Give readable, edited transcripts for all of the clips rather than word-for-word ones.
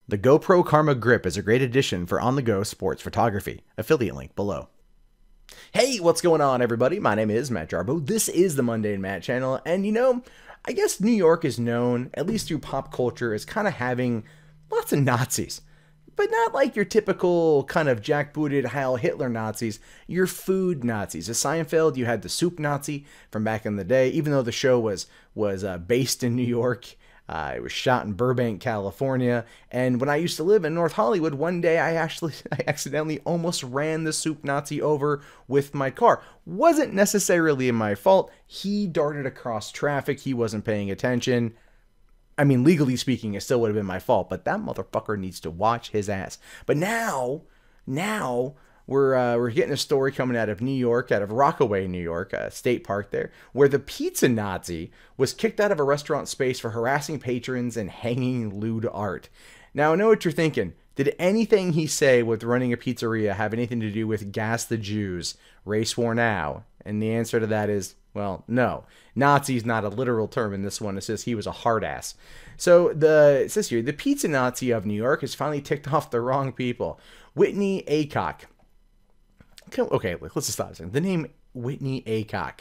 The GoPro Karma Grip is a great addition for on-the-go sports photography. Affiliate link below. Hey, what's going on, everybody? My name is Matt Jarbo. This is the Mundane Matt channel, and I guess New York is known, at least through pop culture, as kind of having lots of Nazis. But not like your typical kind of jackbooted Heil Hitler Nazis, your food Nazis. At Seinfeld, you had the soup Nazi from back in the day, even though the show was based in New York. It was shot in Burbank, California, and when I used to live in North Hollywood, one day I accidentally almost ran the soup Nazi over with my car. Wasn't necessarily my fault. He darted across traffic. He wasn't paying attention. I mean, legally speaking, it still would have been my fault, but that motherfucker needs to watch his ass. But now we're getting a story coming out of New York, out of Rockaway, New York, a state park there, where the pizza Nazi was kicked out of a restaurant space for harassing patrons and hanging lewd art. Now, I know what you're thinking. Did anything he say with running a pizzeria have anything to do with gas the Jews, race war now? And the answer to that is, well, no. Nazi is not a literal term in this one. It says he was a hard ass. So it says here, the pizza Nazi of New York has finally ticked off the wrong people. Whitney Aycock. Okay, let's just stop a second. The name Whitney Aycock.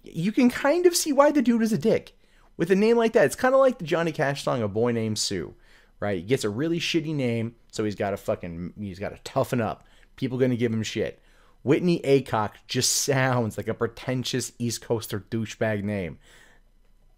You can kind of see why the dude is a dick. With a name like that, it's kind of like the Johnny Cash song, A Boy Named Sue. Right? He gets a really shitty name, so he's got to toughen up. People going to give him shit. Whitney Aycock just sounds like a pretentious East Coaster douchebag name.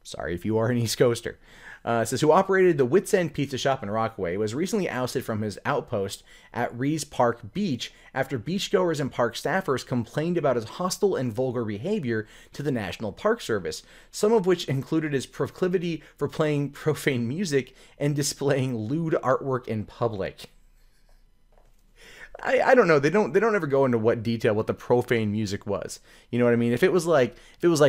Sorry if you are an East Coaster. Says, who operated the Wits End Pizza Shop in Rockaway, was recently ousted from his outpost at Rees Park Beach after beachgoers and park staffers complained about his hostile and vulgar behavior to the National Park Service, some of which included his proclivity for playing profane music and displaying lewd artwork in public. I don't know. They don't ever go into what detail what the profane music was. You know what I mean? If it was like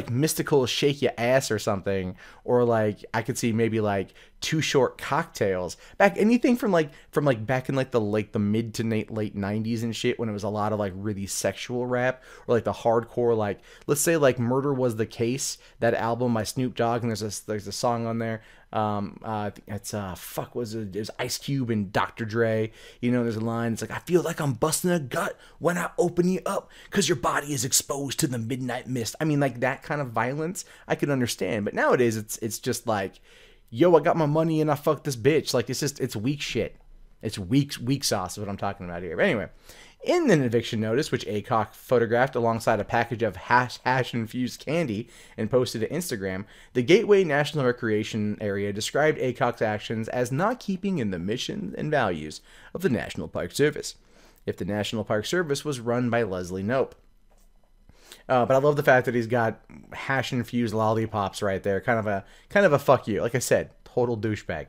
mystical shake your ass or something, or like I could see maybe like Too Short Cocktails, anything from back in the mid to late 90s and shit, when it was a lot of like really sexual rap, or like the hardcore, like let's say like Murder Was the Case, that album by Snoop Dogg, and there's a song on there. It was Ice Cube and Dr. Dre. You know, there's a line, it's like, I feel like I'm busting a gut when I open you up, cause your body is exposed to the midnight mist. I mean, like that kind of violence I could understand, but nowadays it's just like, yo, I got my money and I fucked this bitch. Like, it's weak shit. It's weak sauce is what I'm talking about here. But anyway, in an eviction notice, which Aycock photographed alongside a package of hash-infused candy and posted to Instagram, the Gateway National Recreation Area described Aycock's actions as not keeping in the mission and values of the National Park Service, if the National Park Service was run by Leslie Knope. But I love the fact that he's got hash-infused lollipops right there. Kind of a fuck you. Like I said, total douchebag.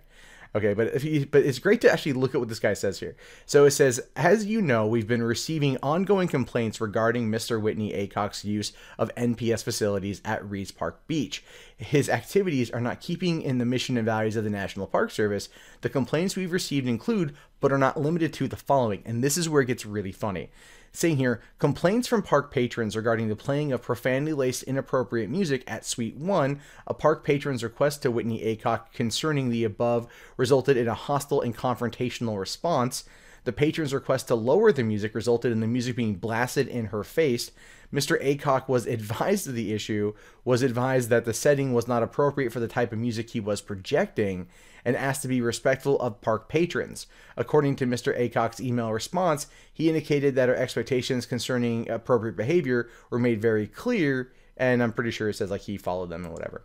Okay, but it's great to actually look at what this guy says here. So it says, as you know, we've been receiving ongoing complaints regarding Mr. Whitney Aycock's use of NPS facilities at Rees Park Beach. His activities are not keeping in the mission and values of the National Park Service. The complaints we've received include, but are not limited to, the following. And this is where it gets really funny. Saying here, complaints from park patrons regarding the playing of profanity-laced inappropriate music at Suite 1, a park patron's request to Whitney Aycock concerning the above resulted in a hostile and confrontational response. The patron's request to lower the music resulted in the music being blasted in her face. Mr. Aycock was advised of the issue, was advised that the setting was not appropriate for the type of music he was projecting, and asked to be respectful of park patrons. According to Mr. Aycock's email response, he indicated that our expectations concerning appropriate behavior were made very clear, and I'm pretty sure it says like he followed them and whatever.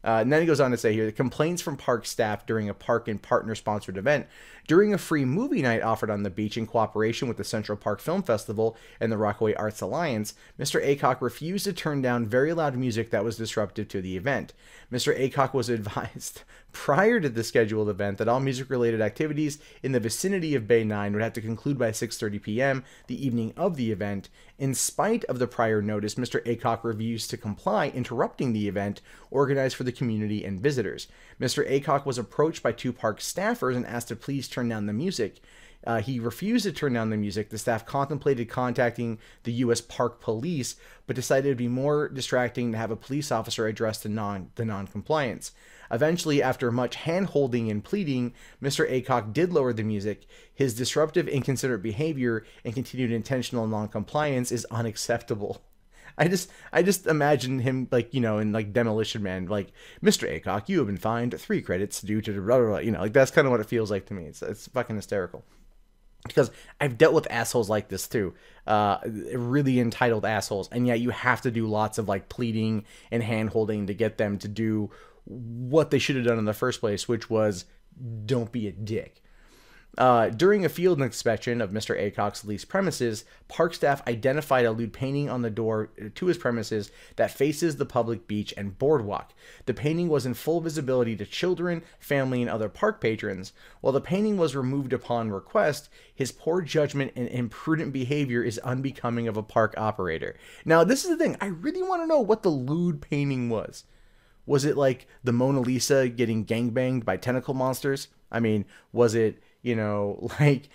And then he goes on to say here, the complaints from park staff during a park and partner-sponsored event. During a free movie night offered on the beach in cooperation with the Central Park Film Festival and the Rockaway Arts Alliance, Mr. Aycock refused to turn down very loud music that was disruptive to the event. Mr. Aycock was advised prior to the scheduled event that all music-related activities in the vicinity of Bay 9 would have to conclude by 6:30 p.m. the evening of the event. In spite of the prior notice, Mr. Aycock refused to comply, interrupting the event organized for the community and visitors. Mr. Aycock was approached by two park staffers and asked to please turn down the music. he refused to turn down the music. The staff contemplated contacting the U.S. Park Police, but decided it would be more distracting to have a police officer address the non-compliance. Eventually, after much hand-holding and pleading, Mr. Aycock did lower the music. His disruptive, inconsiderate behavior and continued intentional non-compliance is unacceptable. I just imagine him, like, you know, in like Demolition Man, like, Mr. Aycock, you have been fined 3 credits due to blah, blah, blah. You know, like, that's kind of what it feels like to me. It's fucking hysterical. Because I've dealt with assholes like this too, really entitled assholes, and yet you have to do lots of like pleading and hand-holding to get them to do what they should have done in the first place, which was don't be a dick. During a field inspection of Mr. Aycock's leased premises, park staff identified a lewd painting on the door to his premises that faces the public beach and boardwalk. The painting was in full visibility to children, family, and other park patrons. While the painting was removed upon request, his poor judgment and imprudent behavior is unbecoming of a park operator. Now, this is the thing. I really want to know what the lewd painting was. Was it like the Mona Lisa getting gangbanged by tentacle monsters? I mean, was it, you know, like,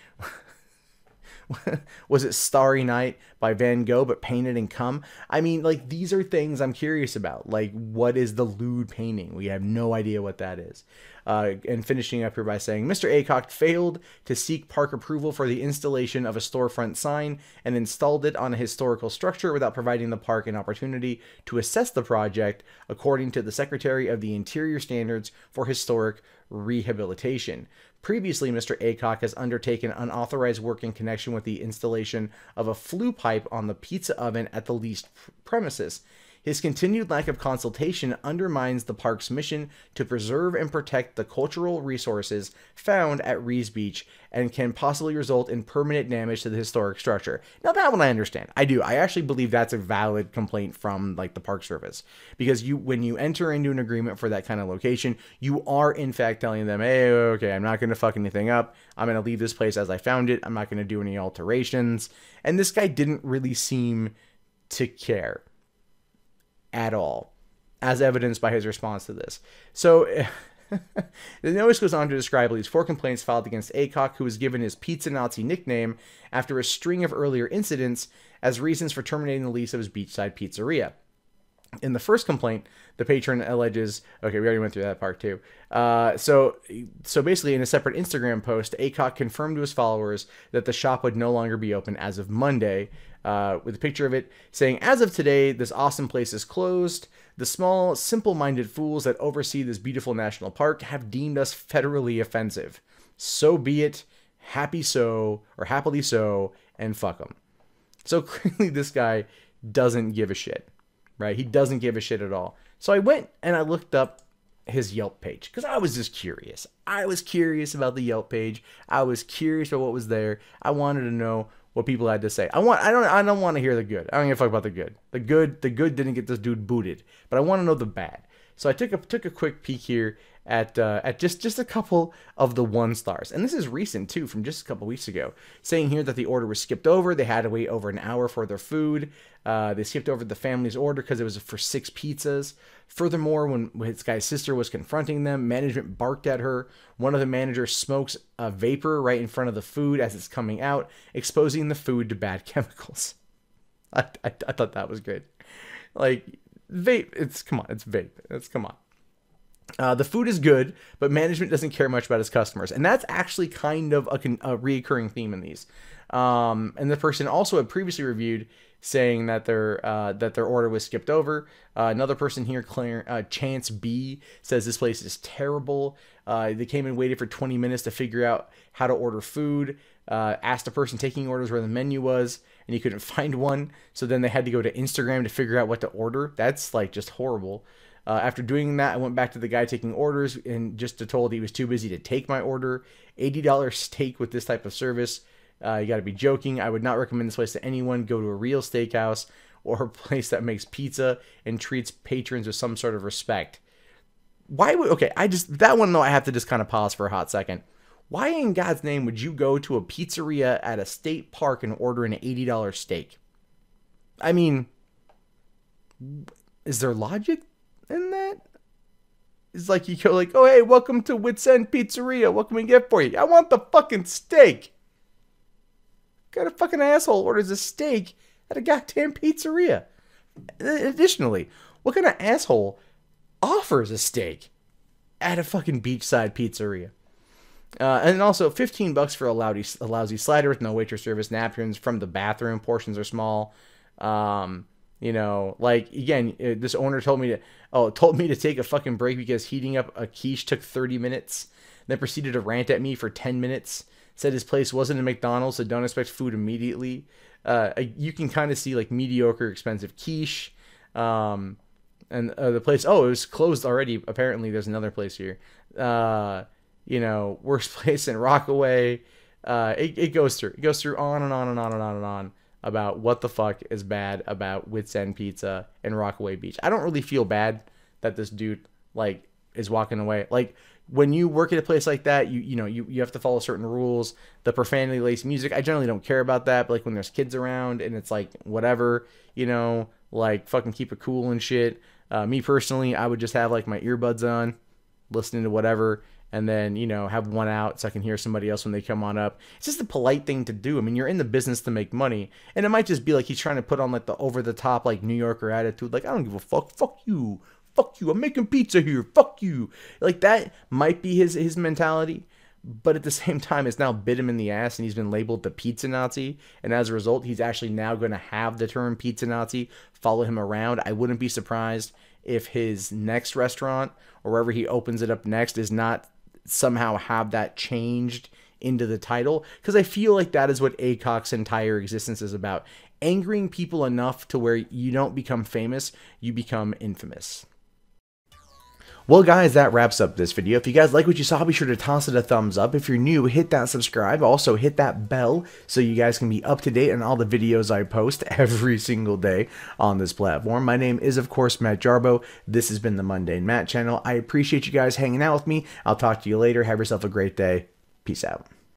was it Starry Night by Van Gogh, but painted in cum? I mean, like, these are things I'm curious about. Like, what is the lewd painting? We have no idea what that is. And finishing up here by saying, Mr. Aycock failed to seek park approval for the installation of a storefront sign and installed it on a historical structure without providing the park an opportunity to assess the project according to the Secretary of the Interior Standards for Historic Rehabilitation. Previously, Mr. Aycock has undertaken unauthorized work in connection with the installation of a flue pipe on the pizza oven at the leased premises. His continued lack of consultation undermines the park's mission to preserve and protect the cultural resources found at Rees Beach and can possibly result in permanent damage to the historic structure. Now, that one I understand. I do. I actually believe that's a valid complaint from, like, the Park Service. Because when you enter into an agreement for that kind of location, you are, in fact, telling them, hey, okay, I'm not going to fuck anything up. I'm going to leave this place as I found it. I'm not going to do any alterations. And this guy didn't really seem to care at all, as evidenced by his response to this. So the notice goes on to describe at least 4 complaints filed against Aycock, who was given his Pizza Nazi nickname after a string of earlier incidents as reasons for terminating the lease of his beachside pizzeria. In the first complaint, the patron alleges, okay, we already went through that part too. So basically in a separate Instagram post, Aycock confirmed to his followers that the shop would no longer be open as of Monday, with a picture of it saying, as of today, this awesome place is closed. The small, simple-minded fools that oversee this beautiful national park have deemed us federally offensive. So be it, happily so, and fuck them. So clearly this guy doesn't give a shit. Right? He doesn't give a shit at all. So I went and I looked up his Yelp page because I was just curious. I was curious about the Yelp page. I was curious about what was there. I wanted to know what people had to say. I don't want to hear the good. I don't give a fuck about the good. The good didn't get this dude booted, but I want to know the bad. So I took a quick peek here at just a couple of the 1 stars. And this is recent too, from just a couple weeks ago, saying here that the order was skipped over. They had to wait over an hour for their food. They skipped over the family's order because it was for 6 pizzas. Furthermore, when this guy's sister was confronting them, management barked at her. One of the managers smokes a vapor right in front of the food as it's coming out, exposing the food to bad chemicals. I thought that was good. Like, vape, it's vape. Come on. The food is good, but management doesn't care much about its customers. And that's actually kind of a reoccurring theme in these. And the person also had previously reviewed saying that their order was skipped over. Another person here, Chance B, says this place is terrible. They came and waited for 20 minutes to figure out how to order food. Asked a person taking orders where the menu was, and he couldn't find one. So then they had to go to Instagram to figure out what to order. That's like just horrible. After doing that, I went back to the guy taking orders and just told he was too busy to take my order. $80 steak with this type of service. You got to be joking. I would not recommend this place to anyone. Go to a real steakhouse or a place that makes pizza and treats patrons with some sort of respect. That one though, I have to just kind of pause for a hot second. Why in God's name would you go to a pizzeria at a state park and order an $80 steak? I mean, is there logic in that? It's like you go like, oh, hey, welcome to Wits End Pizzeria. What can we get for you? I want the fucking steak. kind of fucking asshole orders a steak at a goddamn pizzeria? Additionally, what kind of asshole offers a steak at a fucking beachside pizzeria? And also, $15 for a lousy slider with no waitress service, napkins from the bathroom. Portions are small. You know, like, again, this owner told me to take a fucking break because heating up a quiche took 30 minutes. Then proceeded to rant at me for 10 minutes. Said his place wasn't a McDonald's, so don't expect food immediately. You can kind of see, like, mediocre, expensive quiche. And the place, it was closed already. Apparently, there's another place here. You know, worst place in Rockaway. It goes through on and on and on and on and on about what the fuck is bad about Wits End Pizza and Rockaway Beach. I don't really feel bad that this dude, like, is walking away. Like, when you work at a place like that, you have to follow certain rules. The profanity laced music, I generally don't care about that. But, like, when there's kids around and it's like whatever, you know, like, fucking keep it cool and shit. Me personally, I would just have, like, my earbuds on, listening to whatever, and then, you know, have one out so I can hear somebody else when they come on up. It's just a polite thing to do. I mean, you're in the business to make money. And it might just be like he's trying to put on, like, the over-the-top, like, New Yorker attitude. Like, I don't give a fuck. Fuck you. Fuck you. I'm making pizza here. Fuck you. Like, that might be his mentality. But at the same time, it's now bit him in the ass, and he's been labeled the pizza Nazi. And as a result, he's actually now going to have the term pizza Nazi follow him around. I wouldn't be surprised if his next restaurant, or wherever he opens it up next, is not somehow have that changed into the title, because I feel like that is what ACOC's entire existence is about. Angering people enough to where you don't become famous, you become infamous. Well, guys, that wraps up this video. If you guys like what you saw, be sure to toss it a thumbs up. If you're new, hit that subscribe. Also, hit that bell so you guys can be up to date on all the videos I post every single day on this platform. My name is, of course, Matt Jarbo. This has been the Mundane Matt channel. I appreciate you guys hanging out with me. I'll talk to you later. Have yourself a great day. Peace out.